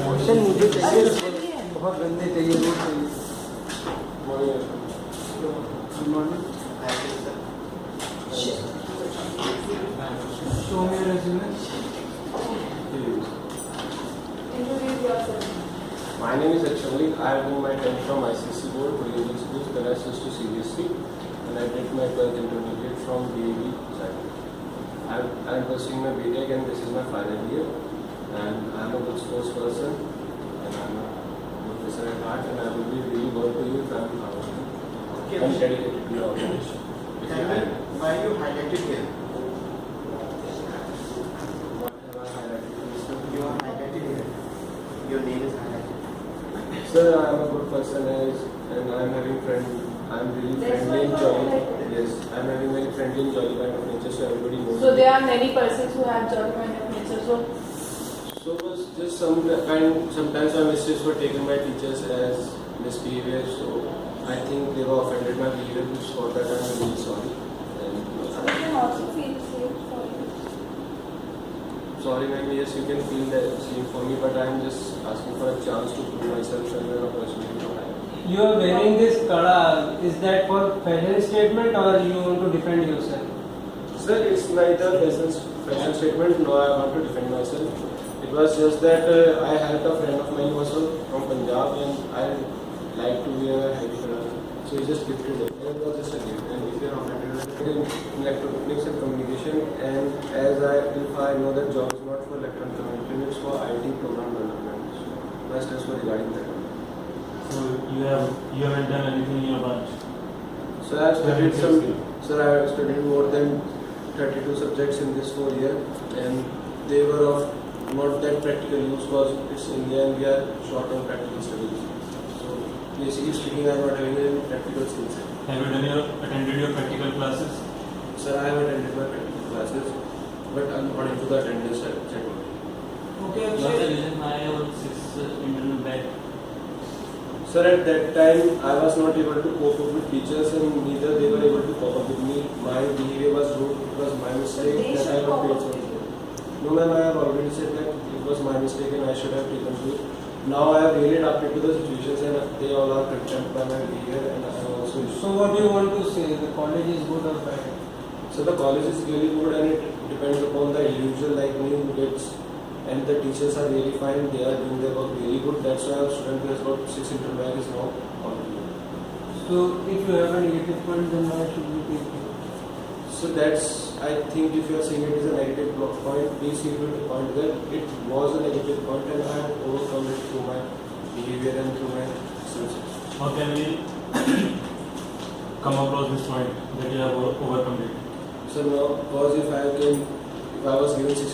Question मुझे चाहिए, बहुत गंदे चाहिए, वो चाहिए। Good morning. Show me your resume. My name is Akshali. I have done my 10th from ICC board, Religious Schools, then I switched to CBSE, and I did my 12th intermediate from BAB side. I am pursuing my BTech, and this is my final year. And I am a good sports person, and I am a good person at heart, and I will be really good to you if I am hardworking. Okay. I'm dedicated to your organization. Why you highlighted here? What have I highlighted to this one? You are highlighted here. Your name is highlighted. Sir, I am a good person, and I am having friend. I am really friendly and jolly. Yes, I am having very friendly and jolly kind of nature, so everybody knows. So me. there are many persons who have jolly kind of nature. So was just sometimes my mistakes were taken by teachers as misbehavior. So I think they were offended my behavior, which for that I am really sorry. So you can also feel safe for you. Sorry, ma'am. Yes, you can feel the same for me, but I am just asking for a chance to prove myself and an opportunity to have. You are wearing this kada. Is that for fashion statement or you want to defend yourself? Sir, it's neither fashion statement nor I want to defend myself. It was just that I had a friend of mine who was from Punjab, and I like to wear a heavy color. So he just gifted it. And it was just a gift. And if you are offended in electronics and communication, and if I know that job is not for electronic communication, it's for IT program development. So my stress was regarding that. So you haven't done anything in your branch? So I have studied more than 32 subjects in this 4 year, and they were of not that practical use because it's India and we are short on practical studies. So basically speaking, I am not having any practical skills. Have you attended your practical classes? Sir, I have attended my practical classes, but according to the attendance check. Okay, What's the reason why your 6 internal back? Sir, at that time I was not able to cope up with teachers, and neither they were able to cope up with me. My behavior was rude. It was my mistake that I got paid for. No, ma'am, I have already said that it was my mistake and I should have taken to it. Now I have really adapted to the situations, and they all are content by my behavior, and I have also. So what do you want to say? The college is good or bad? So the college is really good, and it depends upon the individual like me who gets, and the teachers are really fine. They are doing their work really good. That's why our student who has got 6 interback is now on. So if you have a negative point, then why should we take it? So that's, I think if you are saying it is a negative point, please see it with the point that it was a negative point and I have overcome it through my behavior and through my senses. How can we come across this point that you have overcome it? So now, because if I was given 6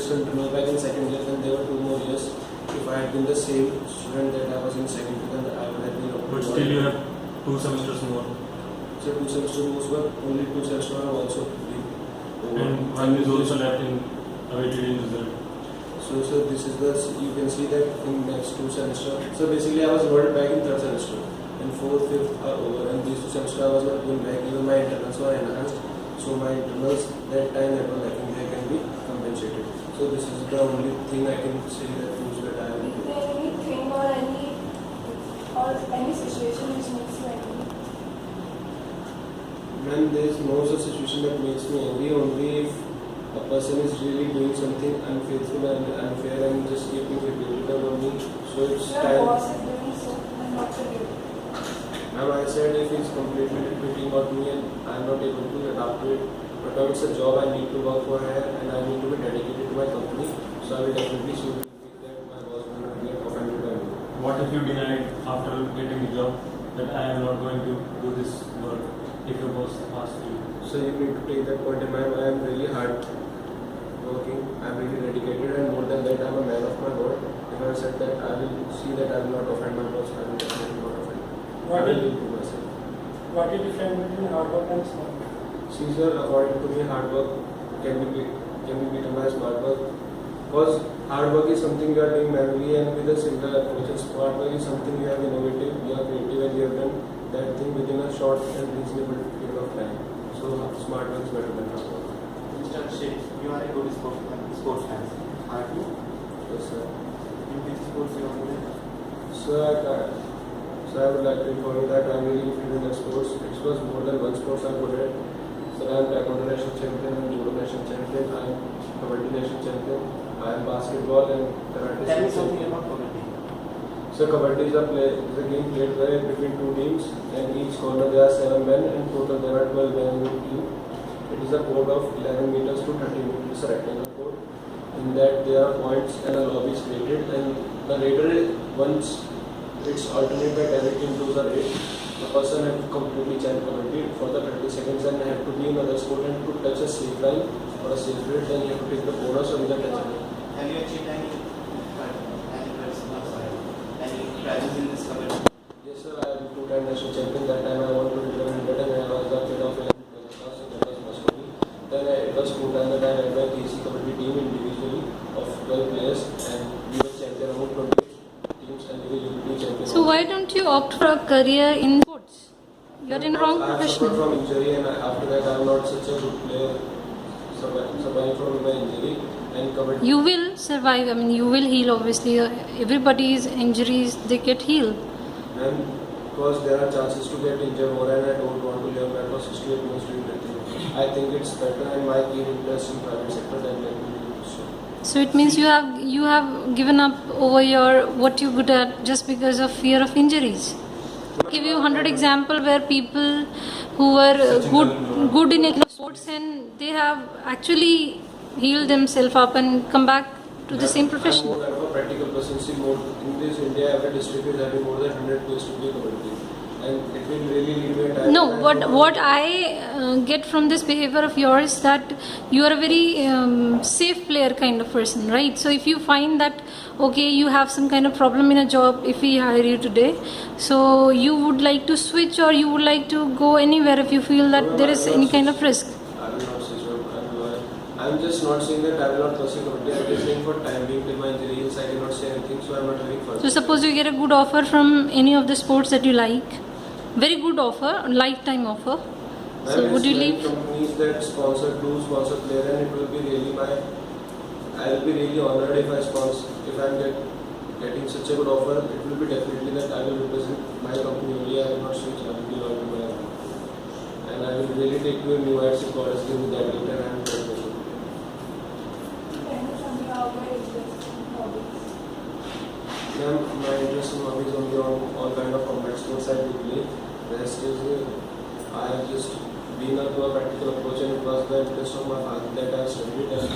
interback in second year, then there were 2 more years. If I had been the same student that I was in second year, then I would have been. But still you have 2 semesters more. So 2 semesters were only 2 semesters have also been over. And one is also left in awaited result. So this is you can see that in next 2 semesters. So basically I was enrolled back in 3rd semester, and 4th, 5th are over, and these 2 semesters I was not going back. Even my internals were enhanced, so my internals that time that were lacking they can be compensated. So this is the only thing I can say that proves that I am. Is there anything or any situation which makes you angry? Man, there is no such situation that makes me angry. Only if a person is really doing something unfaithful and unfair and just keeping it on me. So it's Your time. boss is doing so and not to you. Ma'am, I said if he's completely repeating on me and I'm not able to adapt to it, but now it's a job I need to work for here and I need to be dedicated to my company. So I will definitely show that my boss will not get offended by me. What if you denied after getting the job that I am not going to do this work if your boss asks you? So you need to take that point in mind. I am really hard working, I am really dedicated, and more than that I am a man of my word. If I said that I will see that I will not offend my boss, I will definitely not offend. I will improve myself. What is the difference between hard work and smart work? See sir, according to me hard work can be beaten by smart work. Because hard work is something you are doing manually and with a similar approach. And smart work is something you are innovative, you are creative, and you have done that thing within a short and reasonable period of time. So smart work is better than hard work. Mr. Sheikh, you are a good sportsman. Army? Yes, sir. In which sports you want to play? So I would like to inform you that I'm really fit in the sports. It was more than one sports I put it. So I am Taekwondo national champion, and Judo national champion, I am Kabaddi national champion, I am basketball and karate. Tell me something about Kabaddi. So Kabaddi is a game played between two teams, and each corner there are 7 men, and total there are 12 men in the team. It is a court of 11 meters to 30 meters, a rectangle court. In that there are points and a lobby is created, and the raider, once it's alternate by directing those are 8. The person has to completely chant Kabaddi for the 30 seconds and have to be in other sport and to touch a safe line or a safe rate, then you have to take the bonus or the touch it. Have you achieved any prizes in this Kabaddi? Yes, sir, I am 2-time national champion. That time I won 2100 and I was the kid of 11 class, so that was must for me. Then it was 2 times that I led my KC Kabaddi team individually of 12 players, and we were champion among 20 teams and we were UP champion. So why don't you opt for a career in sports? You're in wrong I have suffered profession. from injury, and after that I am not such a good player. Surviving from my injury and Kabaddi. You will survive. I mean, you will heal. Obviously, everybody's injuries they get healed. And because there are chances to get injured more, and I don't want to live that for 68 months doing nothing. I think it's better, and my keen interest in private sector than let me do so. So it means you have given up over your what you're good at just because of fear of injuries. I'll give you 100 example where people who were good in sports and they have actually healed themselves up and come back to the same profession. I'm more kind of a practical person. See, more in this India, every district is having more than 100 players to play Kabaddi, and it will really lead me a No, what I get from this behavior of yours that you are a very safe player kind of person, right? So if you find that okay, you have some kind of problem in a job, if we hire you today, so you would like to switch or you would like to go anywhere if you feel that there is any kind of risk. I will not say so. I'm just not saying that I will not pursue Kabaddi. I'm just saying for time being till my injury heals, I cannot say anything, so I'm not having further. So suppose you get a good offer from any of the sports that you like, very good offer, lifetime offer. So would you leave? Companies that sponsor player, and it will be really I will be really honored if I'm getting such a good offer. It will be definitely that I will represent my company only. I will not switch. I will be loyal to my company. And I will really take to a new heights if God has given me that gift, and I am grateful. Tell me something about your interest in hobbies. Ma'am, my interest in hobbies only on all kind of combat sports I do play. The rest is I have just been up to a practical approach, and it was the interest of my father that I studied it. And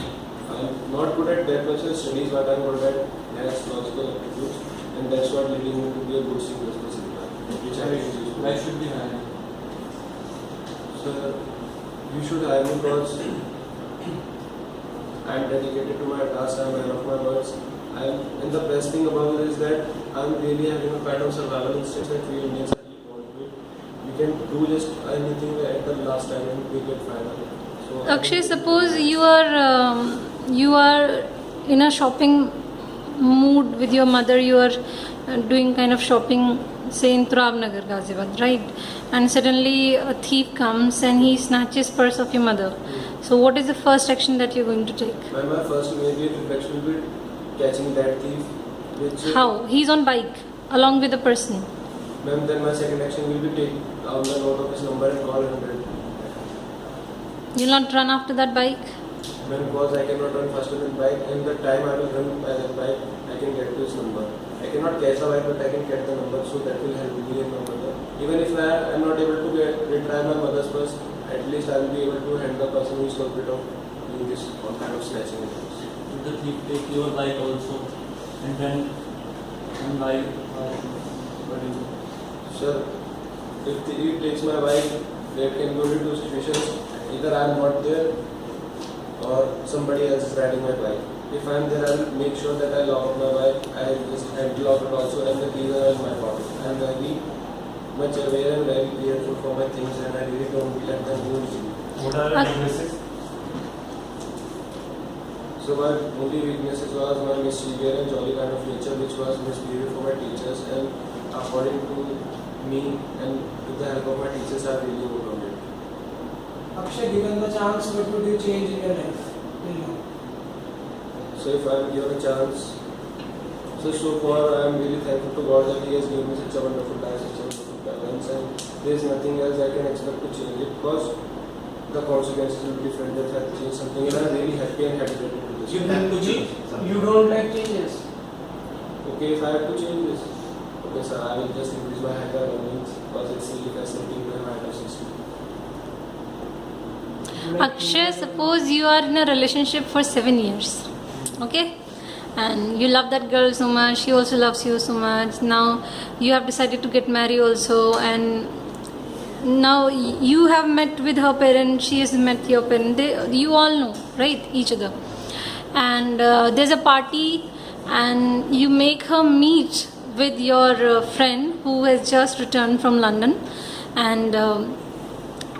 I'm not good at that much studies, but I'm good at maths, logical aptitudes, and that's what leading me to be a good singer, which I use. I should be higher. Sir, you should hire me because I am dedicated to my task. I am a man of my words. And the best thing about it is that I am really having a kind of survival instinct that we Indians are really born with. We can do just anything at the last time and we get final. So Akshay, suppose you are in a shopping mood with your mother. You are doing kind of shopping, say in Turabnagar, Ghaziabad, right? And suddenly a thief comes and he snatches purse of your mother. So what is the first action that you're going to take? my first immediate reflection will be catching that thief. Which How? He's on bike along with the person. Ma'am, then my second action will be take down the note of his number and call 100. You'll not run after that bike. Ma'am, because I cannot run faster than bike, and the time I will run by that bike, I can get to his number. I cannot catch the bike, but I can get the number, so that will help me and my mother. Even if I am not able to retry my mother's purse, at least I will be able to hand the person who is culprit of doing this all kind of snatching and things. Did the thief take your bike also and then buy what is it? Sir, if the thief takes my bike, there can go into two situations. Either I am not there or somebody else is riding my bike. If I am there, I will make sure that I lock up my bike. I just hand lock it also, and the keys are in my pocket. I am very much aware and very careful for my things, and I really don't let them go easily. What are your weaknesses? So my only weaknesses was my mischievous and jolly kind of nature, which was misbehavior for my teachers, and according to me and with the help of my teachers, I really overcome it. Akshay, given the chance, what would you change in your life till now? So if I am given a chance, so far I am really thankful to God that He has given me such a wonderful life, such a wonderful balance, and there is nothing else I can expect to change it because the consequences will be different. That I have to change something, and I am really happy and happy to do this. You have to change something. You don't like changes. Okay, if I have to change this, okay, sir, I will just increase my height by 1 inch because it's really fascinating to have a height of 6 feet. Akshay, suppose you are in a relationship for 7 years, okay? And you love that girl so much, she also loves you so much. Now you have decided to get married also, and now you have met with her parents, she has met your parents. You all know, right, each other. And there's a party, and you make her meet with your friend who has just returned from London, and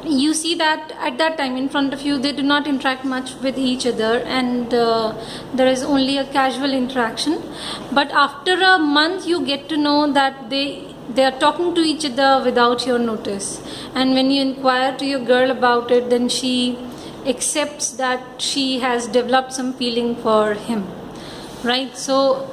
you see that at that time in front of you they do not interact much with each other, and there is only a casual interaction. But after a month you get to know that they are talking to each other without your notice, and when you inquire to your girl about it, then she accepts that she has developed some feeling for him, right? So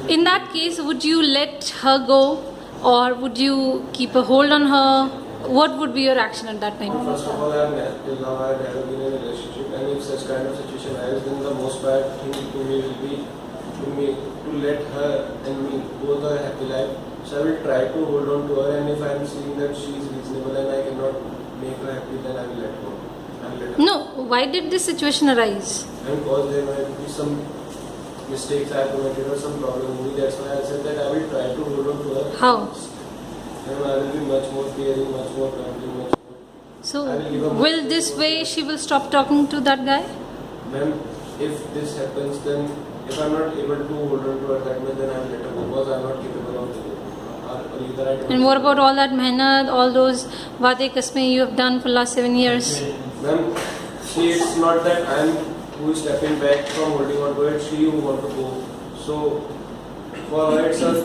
in that case, would you let her go, or would you keep a hold on her? What would be your action at that time? First of all, till now I have never been in a relationship, and if such kind of situation arises, then the most bad thing to me will be to let her and me both a happy life. So I will try to hold on to her, and if I am seeing that she is reasonable and I cannot make her happy, then I will let go. I will let her. No, why did this situation arise? And because there might be some mistakes I have committed or some problem in me, that's why I said that I will try to hold on to her. How? And I will be much more caring, much more kind, much more. So, I will give her will more this care. way she will stop talking to that guy? Ma'am, if this happens, then if I'm not able to hold on to her that way, then I will let her go because I'm not capable of doing it. Either I don't. And what about all that mehnat, all those wade kasme you have done for last 7 years? Ma'am, see, it's not that I'm who is stepping back from holding on to it, she who want to go. So, for her, it's a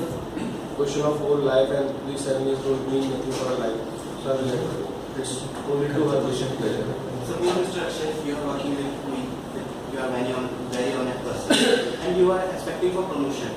question of whole life, and these 7 years don't mean nothing for her life. So I will let her go. It's only to her wish and pleasure. Suppose Mr. Akshay, you are working with me, you are very honest person, and you are expecting for promotion,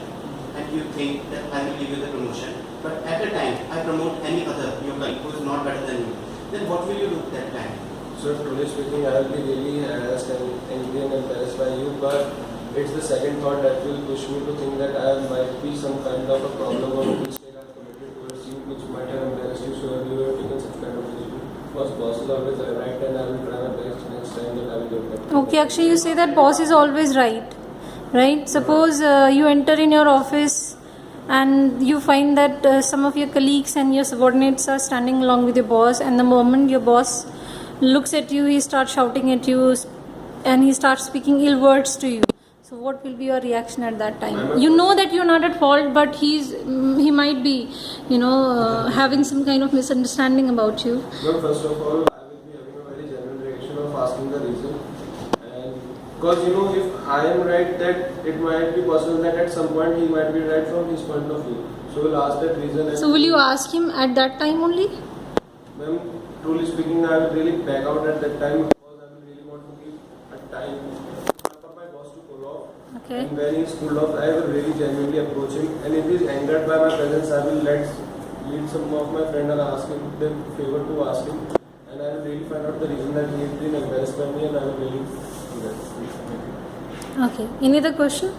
and you think that I will give you the promotion, but at the time I promote any other your colleague who is not better than you, then what will you do at that time? So, truly speaking, I will be really harassed and angry and embarrassed by you, but it's the second thought that will push me to think that I might be some kind of a problem or mistake I have committed towards you, which might have embarrassed you, so you have taken such kind of decision. Because boss is always right, and I will try my best next time that I will get back. Okay, Akshay, you say that boss is always right, right? Suppose you enter in your office and you find that some of your colleagues and your subordinates are standing along with your boss, and the moment your boss looks at you, he starts shouting at you and he starts speaking ill words to you. So what will be your reaction at that time? You know that you're not at fault, but he might be, having some kind of misunderstanding about you. But first of all, I will be having a very genuine reaction of asking the reason. And because if I am right, that it might be possible that at some point he might be right from his point of view. So we'll ask that reason. And So will you ask him at that time only? Ma'am, truly speaking, I will really back out at that time because I will really want to give a time for my boss to cool off. Okay. And when he's cooled off, I will really genuinely approach him. And if he's angered by my presence, I will lead some of my friends and ask him them favor to ask him. And I will really find out the reason that he has been embarrassed by me, and I will really do that. Okay. Any other question?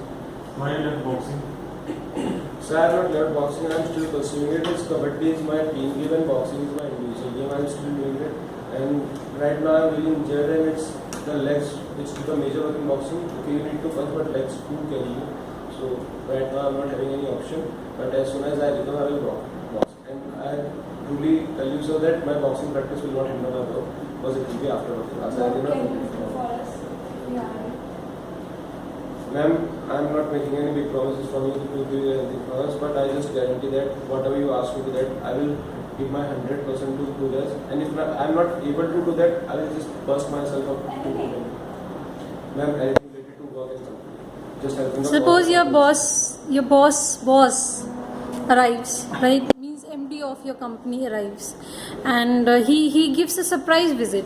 Why you left boxing? So I have not left boxing, I am still pursuing it. It's Kabaddi is my team game and boxing is my individual game. I am still doing it. And right now I am really injured, and it's the legs which do the major work in boxing. Okay, you need to punch, but legs do carry you. So right now I am not having any option. But as soon as I recover, I will box. And I truly tell you so that my boxing practice will not hinder my work because it will be after working. As I What did not can do you do before. for us? Yeah. Ma'am, I am not making any big promises from you to do anything for us, but I just guarantee that whatever you ask me to that, I will give my 100% to do this. And if I am not able to do that, I will just burst myself up to do it. Ma'am, anything related to work and company. Just helping the Suppose your boss arrives, right? Means MD of your company arrives, and he gives a surprise visit.